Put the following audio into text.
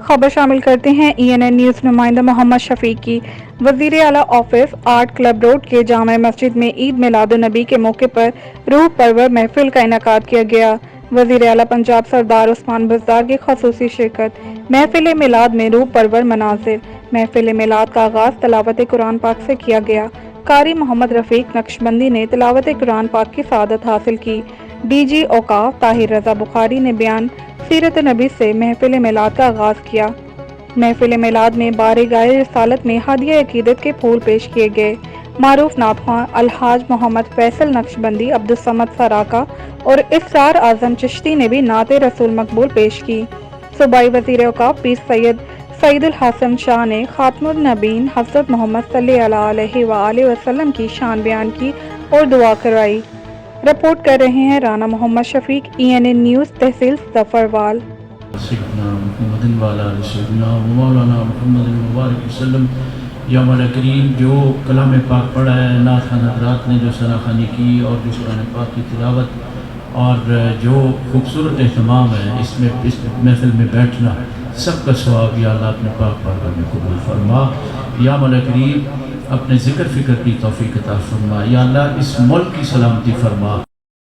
खबर शामिल करते हैं ENN न्यूज़ नुमाइंदा मोहम्मद शफीक की। वज़ीर आला ऑफिस आर्ट क्लब रोड के जामा मस्जिद में ईद मिलादुन्नबी के मौके पर रूह परवर महफिल का इनेकाद किया गया। वज़ीर आला पंजाब सरदार उस्मान बज़दार की ख़ुसूसी शिरकत। महफिल मिलाद में रूह परवर मनाज़िर। महफिल मिलाद का आगाज़ तिलावत कुरान पाक से किया गया। कारी मोहम्मद रफ़ीक नक्शबंदी ने तिलावत कुरान पाक की सआदत हासिल की। DG औकाफ ताहिर रज़ा बुखारी ने बयान सीरत नबी से महफिल मिलाद का आगाज़ किया। महफिल मिलाद में बारगाह रिसालत में हदिया अकीदत के फूल पेश किए गए। मारूफ नातख़्वां अलहाज मोहम्मद फैसल नक्शबंदी, अब्दुस्समद सराका और इफ्तार आज़म चिश्ती ने भी नाते रसूल मकबूल पेश की। सूबाई वज़ीर औकाफ पीर सैयद सईदुल हसन शाह ने खातमुन नबीन हज़रत मोहम्मद सल्लल्लाहु अलैहि वसल्लम की शान बयान की और दुआ करवाई। रिपोर्ट कर रहे हैं राना मोहम्मद शफीक, ENN न्यूज़, तहसील ज़फ़रवाल। या मौला करीम, जो कलाम पाक पढ़ा है, नात खान हज़रात ने जो सनाखानी की और जो कुरान पाक की तिलावत और जो खूबसूरत एहतमाम है इसमें, इस महफिल में बैठना, सबका सवाब या अल्लाह अपने पाक बारगाह में कबूल फरमा। या मौला करीम, अपने ज़िक्र फ़िक्र की तौफ़ीक़ अता फरमा। या अल्लाह, इस मुल्क की सलामती फरमा।